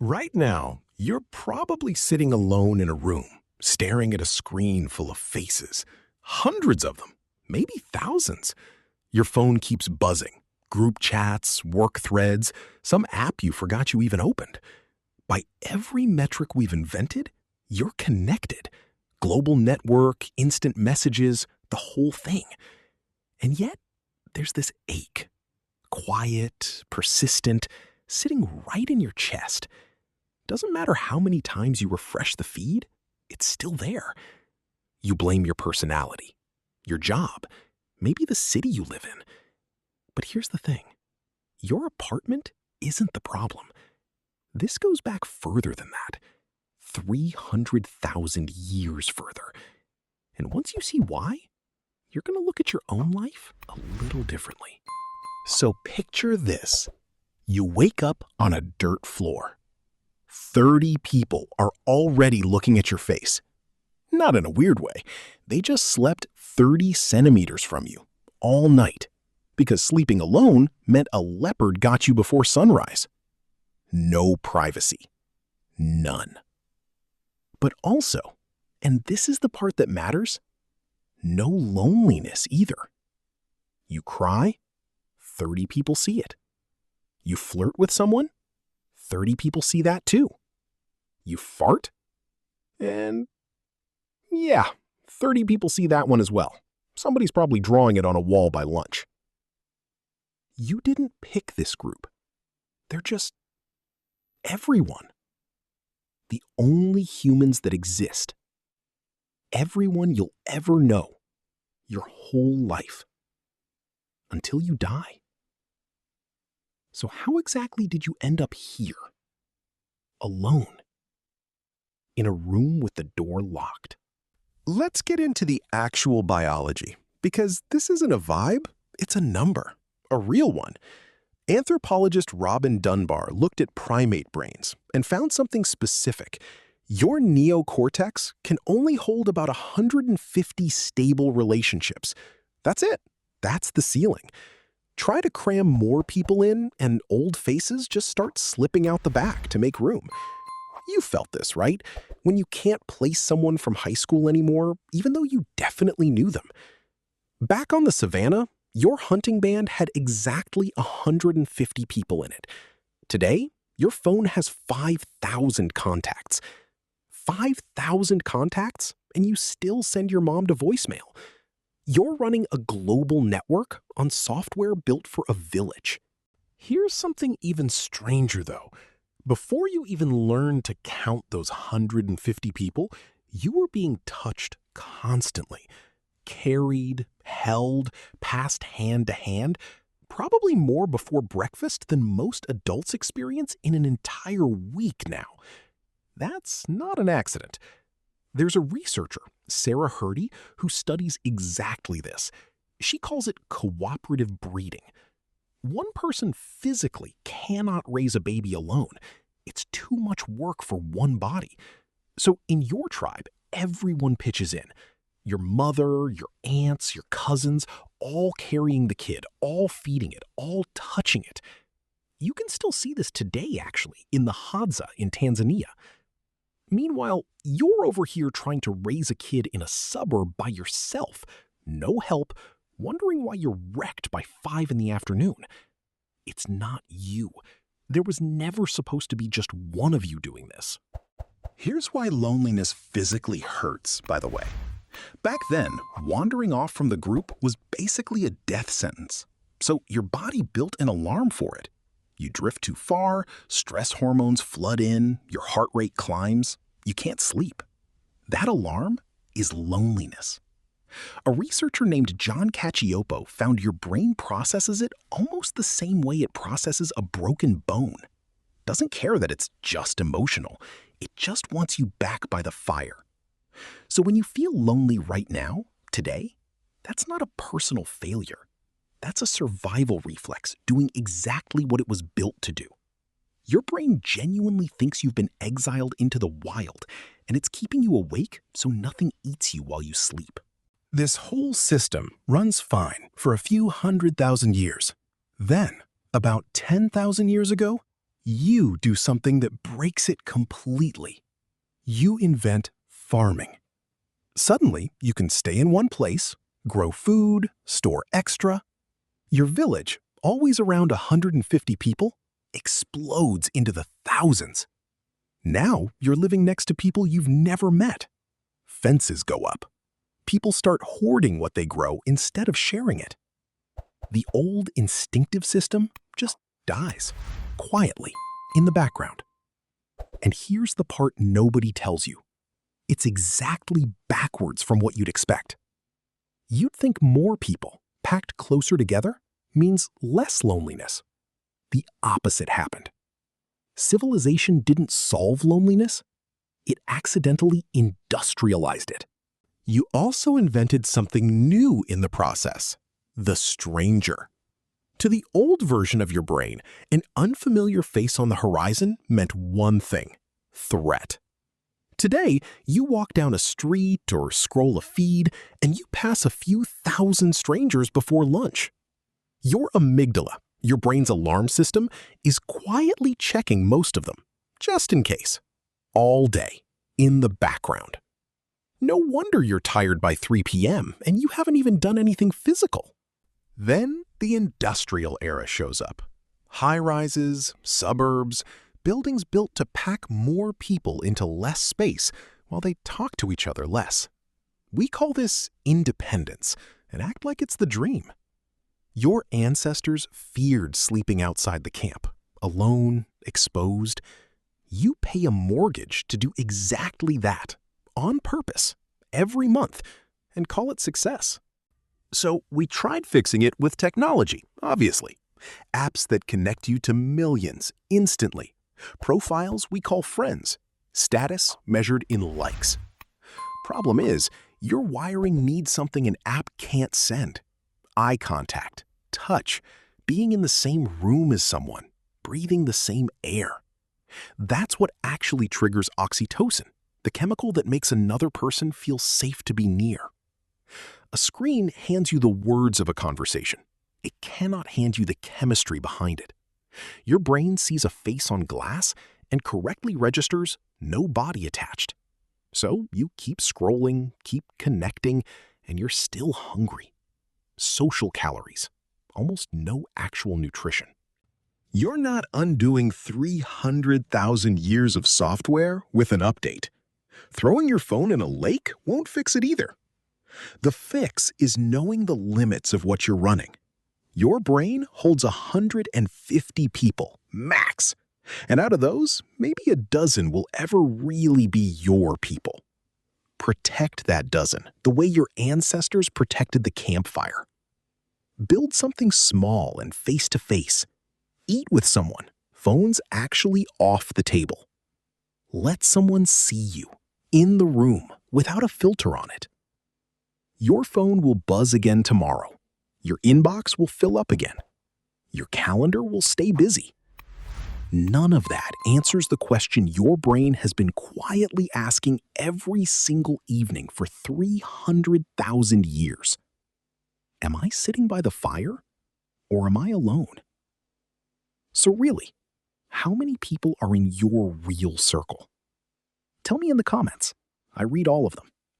Right now, you're probably sitting alone in a room, staring at a screen full of faces. Hundreds of them, maybe thousands. Your phone keeps buzzing. Group chats, work threads, some app you forgot you even opened. By every metric we've invented, you're connected. Global network, instant messages, the whole thing. And yet, there's this ache. Quiet, persistent, sitting right in your chest. Doesn't matter how many times you refresh the feed, it's still there. You blame your personality, your job, maybe the city you live in. But here's the thing. Your apartment isn't the problem. This goes back further than that. 300,000 years further. And once you see why, you're going to look at your own life a little differently. So picture this. You wake up on a dirt floor. 30 people are already looking at your face. Not in a weird way. They just slept 30 centimeters from you all night because sleeping alone meant a leopard got you before sunrise. No privacy. None. But also, and this is the part that matters, no loneliness either. You cry, 30 people see it. You flirt with someone, 30 people see that too. You fart, and yeah, 30 people see that one as well. Somebody's probably drawing it on a wall by lunch. You didn't pick this group. They're just everyone. The only humans that exist. Everyone you'll ever know. Your whole life. Until you die. So how exactly did you end up here? Alone. In a room with the door locked. Let's get into the actual biology, because this isn't a vibe, it's a number, a real one. Anthropologist Robin Dunbar looked at primate brains and found something specific. Your neocortex can only hold about 150 stable relationships. That's it. That's the ceiling. Try to cram more people in, and old faces just start slipping out the back to make room. You felt this, right? When you can't place someone from high school anymore, even though you definitely knew them. Back on the savanna, your hunting band had exactly 150 people in it. Today, your phone has 5,000 contacts. 5,000 contacts, and you still send your mom to voicemail. You're running a global network on software built for a village. Here's something even stranger, though. Before you even learned to count those 150 people, you were being touched constantly. Carried, held, passed hand to hand, probably more before breakfast than most adults experience in an entire week now. That's not an accident. There's a researcher, Sarah Hurdy, who studies exactly this. She calls it cooperative breeding. One person physically cannot raise a baby alone. It's too much work for one body. So in your tribe, everyone pitches in. Your mother, your aunts, your cousins, all carrying the kid, all feeding it, all touching it. You can still see this today, actually, in the Hadza in Tanzania. Meanwhile, you're over here trying to raise a kid in a suburb by yourself. No help, wondering why you're wrecked by 5 in the afternoon. It's not you. There was never supposed to be just one of you doing this. Here's why loneliness physically hurts, by the way. Back then, wandering off from the group was basically a death sentence. So your body built an alarm for it. You drift too far, stress hormones flood in, your heart rate climbs, you can't sleep. That alarm is loneliness. A researcher named John Cacioppo found your brain processes it almost the same way it processes a broken bone. Doesn't care that it's just emotional. It just wants you back by the fire. So when you feel lonely right now, today, that's not a personal failure. That's a survival reflex doing exactly what it was built to do. Your brain genuinely thinks you've been exiled into the wild, and it's keeping you awake so nothing eats you while you sleep. This whole system runs fine for a few 100,000 years. Then, about 10,000 years ago, You do something that breaks it completely. You invent farming. Suddenly, you can stay in one place, grow food, store extra. Your village, always around 150 people, explodes into the thousands. Now you're living next to people you've never met. Fences go up. People start hoarding what they grow instead of sharing it. The old instinctive system just dies, quietly, in the background. And here's the part nobody tells you. It's exactly backwards from what you'd expect. You'd think more people, packed closer together, means less loneliness. The opposite happened. Civilization didn't solve loneliness. It accidentally industrialized it. You also invented something new in the process: the stranger. To the old version of your brain, an unfamiliar face on the horizon meant one thing: threat. Today, you walk down a street or scroll a feed, and you pass a few thousand strangers before lunch. Your amygdala, your brain's alarm system, is quietly checking most of them, just in case, all day, in the background. No wonder you're tired by 3 p.m. and you haven't even done anything physical. Then the industrial era shows up. High-rises, suburbs, buildings built to pack more people into less space while they talk to each other less. We call this independence and act like it's the dream. Your ancestors feared sleeping outside the camp, alone, exposed. You pay a mortgage to do exactly that, on purpose, every month, and call it success. So we tried fixing it with technology, obviously. Apps that connect you to millions instantly. Profiles we call friends. Status measured in likes. Problem is, your wiring needs something an app can't send. Eye contact, touch, being in the same room as someone, breathing the same air. That's what actually triggers oxytocin, the chemical that makes another person feel safe to be near. A screen hands you the words of a conversation. It cannot hand you the chemistry behind it. Your brain sees a face on glass and correctly registers no body attached. So you keep scrolling, keep connecting, and you're still hungry. Social calories, almost no actual nutrition. You're not undoing 300,000 years of software with an update. Throwing your phone in a lake won't fix it either. The fix is knowing the limits of what you're running. Your brain holds 150 people, max. And out of those, maybe a dozen will ever really be your people. Protect that dozen the way your ancestors protected the campfire. Build something small and face-to-face. Eat with someone, phones actually off the table. Let someone see you, in the room, without a filter on it. Your phone will buzz again tomorrow. Your inbox will fill up again. Your calendar will stay busy. None of that answers the question your brain has been quietly asking every single evening for 300,000 years. Am I sitting by the fire, or am I alone? So really, how many people are in your real circle? Tell me in the comments. I read all of them.